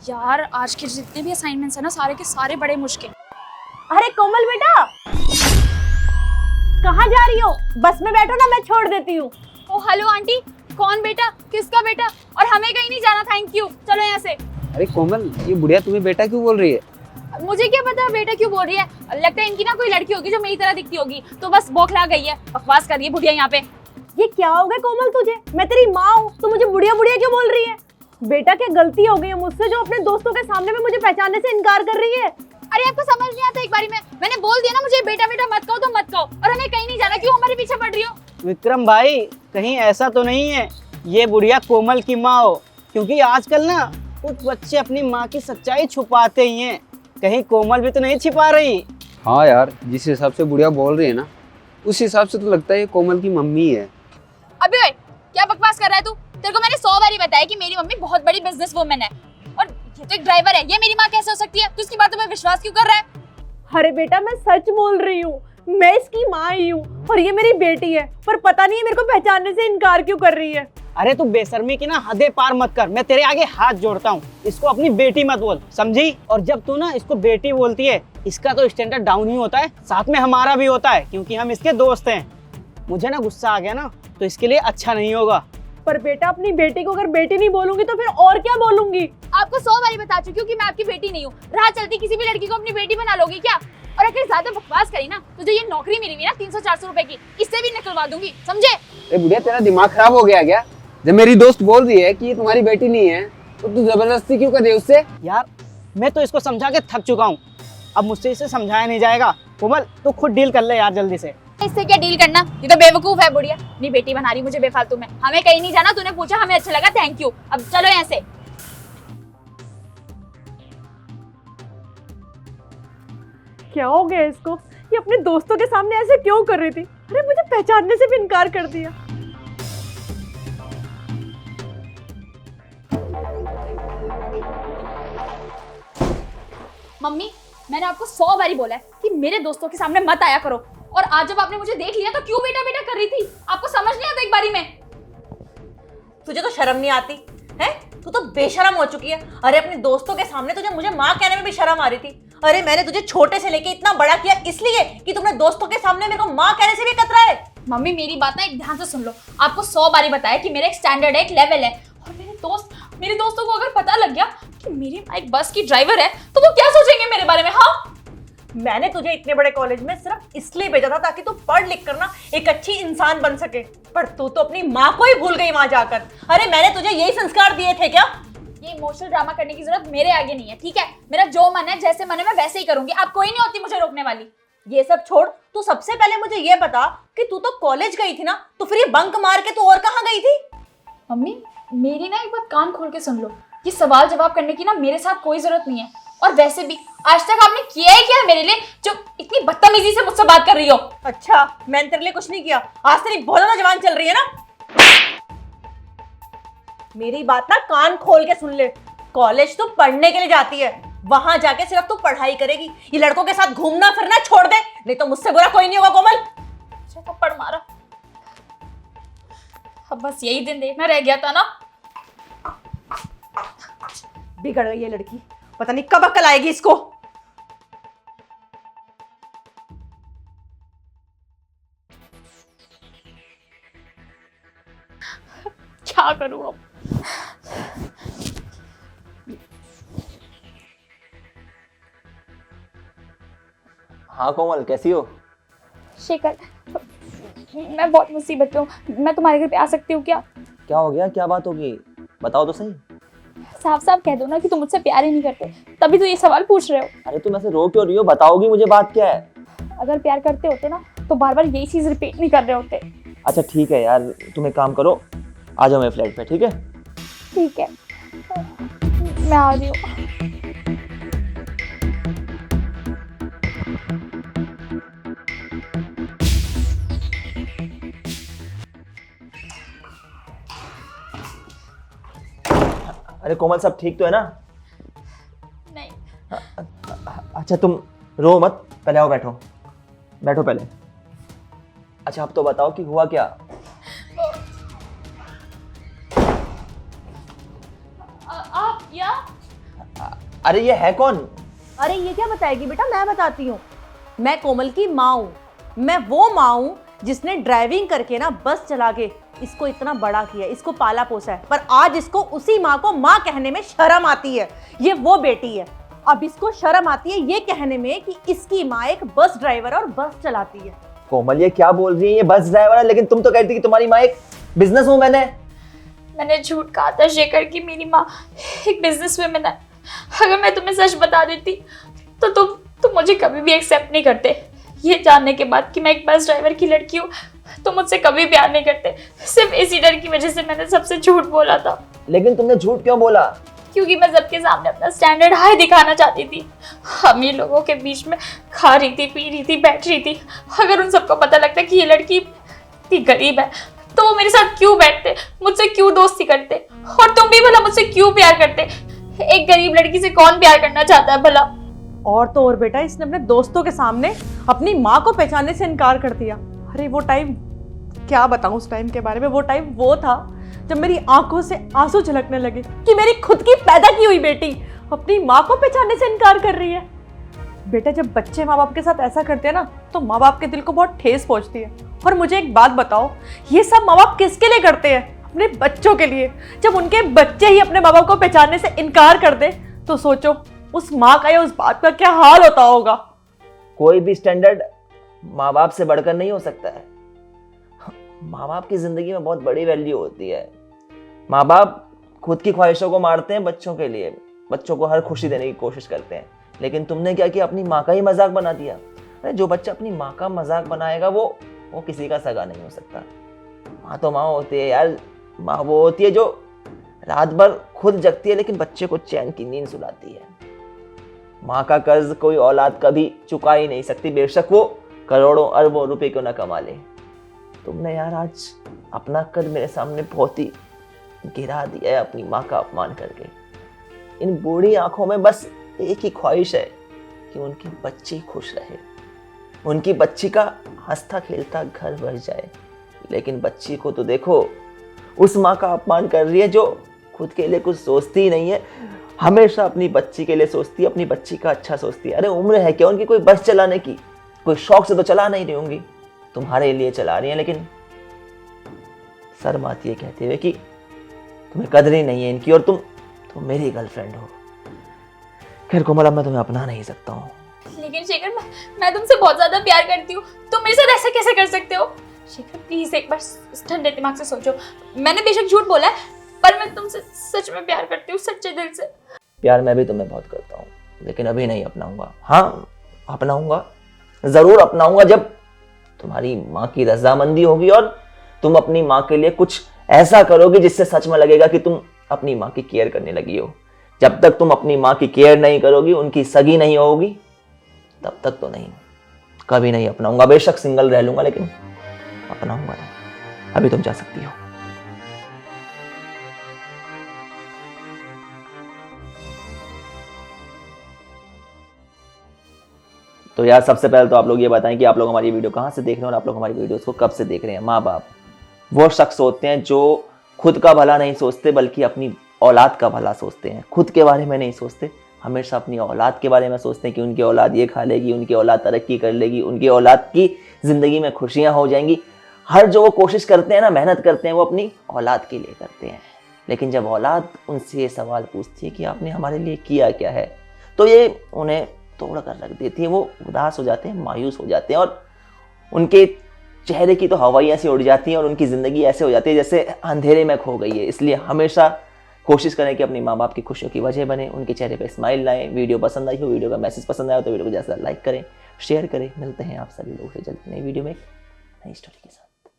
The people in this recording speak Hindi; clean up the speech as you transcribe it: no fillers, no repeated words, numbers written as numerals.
यार आज के जितने भी असाइनमेंट्स है ना सारे के सारे बड़े मुश्किल। अरे कोमल बेटा, कहाँ जा रही हो? बस में बैठो ना, मैं छोड़ देती हूँ। ओ हेलो आंटी, कौन बेटा, किसका बेटा? और हमें कहीं नहीं जाना, थैंक यू, चलो यहाँ से। अरे कोमल, ये बुढ़िया तुम्हें बेटा क्यों बोल रही है? मुझे क्या पता बेटा क्यों बोल रही है, लगता है इनकी ना कोई लड़की होगी जो मेरी तरह दिखती होगी, तो बस बौखला गई है, बकवास कर रही है बुढ़िया यहाँ पे। ये क्या हो गया कोमल तुझे? मैं तेरी माँ हूँ, तो मुझे बुढ़िया बुढ़िया क्यों बोल रही है? बेटा क्या गलती हो गई है मुझसे जो अपने दोस्तों के सामने में मुझे पहचानने से इनकार कर रही है? अरे आपको समझ नहीं आता एक बारी में? मैंने बोल दिया ना मुझे बेटा बेटा मत कहो तो मत कहो, और हमें कहीं नहीं जाना, क्यों हमारे पीछे पड़ रही हो? विक्रम भाई, कहीं ऐसा तो नहीं है ये बुढ़िया कोमल की माँ हो? क्योंकि आजकल ना कुछ बच्चे अपनी माँ की सच्चाई छुपाते ही हैं, कहीं कोमल भी तो नहीं छिपा रही? हाँ यार, जिस हिसाब से बुढ़िया बोल रही है ना, उस हिसाब से तो लगता है ये कोमल की मम्मी है। अबे ओए, क्या बकवास कर रहा है तू? तेरे को मैंने 100 बारी बताया कि मेरी मम्मी बहुत बड़ी बिजनेस वुमन है, और ये तो एक ड्राइवर है, ये मेरी माँ कैसे हो सकती है? तू इसकी बातों पे विश्वास क्यों कर रहा है? अरे बेटा, मैं सच बोल रही हूँ, मैं इसकी माँ ही हूँ और ये मेरी बेटी है, पर पता नहीं है मेरे को पहचानने से इनकार क्यों कर रही है। अरे तू बेशर्मी की ना हदें पार मत कर, मैं तेरे आगे हाथ जोड़ता हूँ, इसको अपनी बेटी मत बोल, समझी? और जब तू ना इसको बेटी बोलती है, इसका तो स्टैंडर्ड डाउन ही होता है, साथ में हमारा भी होता है, क्योंकि हम इसके दोस्त हैं। मुझे ना गुस्सा आ गया ना, तो इसके लिए अच्छा नहीं होगा। पर बेटा, अपनी बेटी को अगर बेटी नहीं बोलूंगी तो फिर और क्या बोलूंगी? आपको 100 बारी बता चुकी हूँ कि मैं आपकी बेटी नहीं हूँ। राह चलती किसी भी लड़की को अपनी बेटी बना लोगी क्या? और अगर ज्यादा बकवास करी ना तो जो ये नौकरी मिली हुई ना 300-400 रुपए की, इससे भी निकलवा दूंगी, समझे? अरे बुढ़िया, तेरा दिमाग खराब हो गया क्या? जब मेरी दोस्त बोल रही है कि ये तुम्हारी बेटी नहीं है, तो तू जबरदस्ती क्यों कर रही है उससे? यार मैं तो इसको समझा के थक चुका हूँ, अब मुझसे इसे समझाया नहीं जाएगा। कोमल तू खुद डील कर ले यार जल्दी से। इससे क्या डील करना, ये तो बेवकूफ है बुढ़िया, अपनी बेटी बना रही मुझे बेफालतू में। हमें कहीं नहीं जाना, तूने पूछा, हमें अच्छा लगा, थैंक यू, अब चलो यहाँ से। क्या हो गया इसको? ये अपने दोस्तों के सामने ऐसे क्यों कर रही थी? अरे मुझे पहचानने से भी इनकार कर दिया। मम्मी, मैंने आपको 100 बारी बोला है कि मेरे दोस्तों के सामने मत आया करो, और आज जब आपने मुझे देख लिया तो क्यों बेटा बेटा कर रही थी? आपको समझ नहीं आता एक बारी में? तुझे तो शर्म नहीं आती है? तू तो बेशरम हो चुकी है। अरे अपने दोस्तों के सामने तुझे मुझे माँ कहने में भी शर्म आ रही थी। अरे मैंने तुझे छोटे से लेके इतना बड़ा किया इसलिए कि तुमने दोस्तों के सामने मेरे को माँ कहने से भी कतरा है। मम्मी मेरी बात ना एक ध्यान से सुन लो, आपको 100 बारी बताया कि मेरा एक स्टैंडर्ड है, एक लेवल है, और मेरे दोस्तों को अगर पता लग गया कि मेरी माँ एक बस की ड्राइवर है तो वो क्या सोचेंगे मेरे बारे में? हाँ, मैंने तुझे इतने बड़े कॉलेज में सिर्फ इसलिए भेजा था ताकि तू पढ़ लिख कर ना एक अच्छी इंसान बन सके, पर तू तो अपनी माँ को ही भूल गई वहां जाकर। अरे मैंने तुझे यही संस्कार दिए थे क्या? ये इमोशनल ड्रामा करने की जरूरत मेरे आगे नहीं है, ठीक है? मेरा जो मन है, जैसे मन है, मैं वैसे ही करूंगी, आप कोई नहीं होती मुझे रोकने वाली। ये सब छोड़, तू सबसे पहले मुझे ये बता कि तू तो कॉलेज गई थी ना, तो फिर ये बंक मार के तू और कहाँ गई थी? मम्मी मेरी ना एक बात कान खोल के सुन लो, ये सवाल जवाब करने की ना मेरे साथ कोई जरूरत नहीं है, और वैसे भी आज तक आपने किया है क्या है मेरे लिए जो इतनी बदतमीजी से मुझसे बात कर रही हो? अच्छा, मैंने तेरे लिए कुछ नहीं किया, आज तेरी बहुत ज्यादा जवान चल रही है ना। मेरी बात ना कान खोल के सुन ले, कॉलेज तो पढ़ने के लिए जाती है, वहां जाके सिर्फ तू पढ़ाई करेगी, ये लड़कों के साथ घूमना फिरना छोड़ दे, नहीं तो मुझसे बुरा कोई नहीं होगा कोमल। अच्छा थप्पड़ मारा, अब बस यही दिन देखना रह गया था ना। बिगड़ गई ये लड़की, पता नहीं कब अकल आएगी इसको। क्या करूं अब? हाँ कोमल, कैसी हो? शेखर, मैं बहुत मुसीबत में हूँ, मैं तुम्हारे घर पे आ सकती हूँ क्या? क्या हो गया? क्या बात होगी? बताओ तो सही। साफ साफ कह दो ना कि तुम मुझसे प्यार ही नहीं करते, तभी तो ये सवाल पूछ रहे हो। अरे तुम ऐसे रो क्यों रही हो? बताओगी मुझे बात क्या है? अगर प्यार करते होते ना तो बार बार यही चीज रिपीट नहीं कर रहे होते। अच्छा ठीक है यार, तुम एक काम करो, आ जाओ मेरे फ्लैट पे, ठीक है? ठीक है, मैं आ रही हूँ। अरे कोमल, सब ठीक तो है ना? नहीं, अच्छा तुम रो मत, पहले आओ, बैठो बैठो पहले। अच्छा अब तो बताओ कि हुआ क्या? आप या अरे ये है कौन? अरे ये क्या बताएगी बेटा, मैं बताती हूँ। मैं कोमल की माँ हूँ। मैं वो माँ हूँ जिसने ड्राइविंग करके ना बस चला के इसको इतना बड़ा किया, इसको पाला पोसा है, पर आज इसको उसी माँ को माँ कहने में शर्म आती है। ये वो बेटी है, अब इसको शर्म आती है ये कहने में कि इसकी माँ एक बस ड्राइवर और बस चलाती है। कोमल ये क्या बोल रही है? ये बस ड्राइवर है, लेकिन तुम तो कहती कि तुम्हारी माँ एक बिजनेस वूमेन है। मैंने झूठ कहा था शेखर कि मेरी माँ एक बिजनेस वुमेन है। अगर मैं तुम्हें सच बता देती तो तुम मुझे कभी भी एक्सेप्ट नहीं करते। ये जानने के बाद कि मैं एक बस ड्राइवर की लड़की हूँ, तो मुझसे कभी प्यार नहीं करते। सिर्फ इसी डर की वजह से मैंने सबसे झूठ बोला था। लेकिन तुमने झूठ क्यों बोला? क्योंकि मैं सबके सामने अपना स्टैंडर्ड हाई दिखाना चाहती थी। अमीर लोगों के बीच में खा रही थी, पी रही थी, बैठ रही थी। अगर उन सबको पता लगता कि ये लड़की इतनी गरीब है तो वो मेरे साथ क्यों बैठते, मुझसे क्यों दोस्ती करते? और तुम भी भला मुझसे क्यों प्यार करते? एक गरीब लड़की से कौन प्यार करना चाहता है भला? और तो और बेटा, इसने अपने दोस्तों के सामने अपनी माँ को पहचानने से इनकार कर दिया। अरे वो टाइम, क्या बताऊं उस टाइम के बारे में। वो टाइम वो था जब मेरी आंखों से आंसू झलकने लगे कि मेरी खुद की पैदा की हुई बेटी अपनी माँ को पहचानने से इनकार कर रही है। बेटा, जब बच्चे माँ बाप के साथ ऐसा करते हैं ना, तो माँ बाप के दिल को बहुत ठेस पहुंचती है। और मुझे एक बात बताओ, ये सब माँ बाप किसके लिए करते हैं? अपने बच्चों के लिए। जब उनके बच्चे ही अपने माँ बाप को पहचानने से इनकार कर दे तो सोचो उस माँ का या उस बाप का क्या हाल होता होगा। कोई भी स्टैंडर्ड माँ बाप से बढ़कर नहीं हो सकता है। माँ बाप की जिंदगी में बहुत बड़ी वैल्यू होती है। माँ बाप खुद की ख्वाहिशों को मारते हैं बच्चों के लिए, बच्चों को हर खुशी देने की कोशिश करते हैं। लेकिन तुमने क्या किया? अपनी माँ का ही मजाक बना दिया। अरे जो बच्चा अपनी माँ का मजाक बनाएगा वो किसी का सगा नहीं हो सकता। माँ तो माँ होती है यार। माँ वो होती है जो रात भर खुद जगती है लेकिन बच्चे को चैन की नींद सुलाती है। माँ का कर्ज कोई औलाद कभी चुका ही नहीं सकती, बेशक वो करोड़ों अरबों रुपए क्यों ना कमा ले। तुमने यार आज अपना कद मेरे सामने बहुत ही गिरा दिया है अपनी माँ का अपमान करके। इन बूढ़ी आंखों में बस एक ही ख्वाहिश है कि उनकी बच्ची खुश रहे, उनकी बच्ची का हंसता खेलता घर भर जाए। लेकिन बच्ची को तो देखो, उस माँ का अपमान कर रही है जो खुद के लिए कुछ सोचती ही नहीं है। हमेशा अपनी बच्ची के लिए सोचती है, अपनी बच्ची का अच्छा सोचती है। अरे उम्र है क्या उनकी कोई बस चलाने की? कोई शौक से तो चला नहीं रही होंगी, तुम्हारे लिए चला रही है। लेकिन शर्म आती है कहते हुए कि तुम्हें कदर ही नहीं है इनकी और तुम मेरी गर्लफ्रेंड हो। खैर कोमल, अब मैं तुम्हें अपना नहीं सकता हूँ। लेकिन शेखर, मैं तुमसे बहुत ज्यादा प्यार करती हूँ। तुम मेरे साथ ऐसा कैसे कर सकते हो? शेखर प्लीज एक बार ठंडे दिमाग से सोचो। मैंने बेशक झूठ बोला है, पर मैं तुमसे सच में प्यार करती हूँ, सच्चे दिल से। प्यार मैं भी तुम्हें बहुत करता हूँ, लेकिन अभी नहीं अपनाऊंगा। हाँ अपनाऊंगा, जरूर अपनाऊंगा जब तुम्हारी माँ की रजामंदी होगी और तुम अपनी माँ के लिए कुछ ऐसा करोगे जिससे सच में लगेगा कि तुम अपनी माँ की केयर करने लगी हो। जब तक तुम अपनी माँ की केयर नहीं करोगी, उनकी सगी नहीं होगी, तब तक तो नहीं, कभी नहीं अपनाऊंगा। बेशक सिंगल रह लूंगा लेकिन अपनाऊंगा नहीं। अभी तुम जा सकती हो। तो यार सबसे पहले तो आप लोग ये बताएं कि आप लोग हमारी वीडियो कहाँ से देख रहे हैं और आप लोग हमारी वीडियोस को कब से देख रहे हैं। माँ बाप वो शख्स होते हैं जो खुद का भला नहीं सोचते बल्कि अपनी औलाद का भला सोचते हैं। खुद के बारे में नहीं सोचते, हमेशा अपनी औलाद के बारे में सोचते हैं कि उनकी औलाद ये खा लेगी, उनकी औलाद तरक्की कर लेगी, उनकी औलाद की ज़िंदगी में खुशियाँ हो जाएंगी। हर जो वो कोशिश करते हैं ना, मेहनत करते हैं, वो अपनी औलाद के लिए करते हैं। लेकिन जब औलाद उनसे ये सवाल पूछती है कि आपने हमारे लिए किया क्या है, तो ये उन्हें तोड़ कर रख देती है। वो उदास हो जाते हैं, मायूस हो जाते हैं और उनके चेहरे की तो हवाई ऐसी उड़ जाती है और उनकी ज़िंदगी ऐसे हो जाती है जैसे अंधेरे में खो गई है। इसलिए हमेशा कोशिश करें कि अपनी माँ बाप की खुशियों की वजह बने, उनके चेहरे पे स्माइल लाएं। वीडियो पसंद आई हो, वीडियो का मैसेज पसंद आया हो तो वीडियो को ज़्यादा लाइक करें, शेयर करें। मिलते हैं आप सभी लोगों से जल्द नई वीडियो में एक नई स्टोरी के साथ।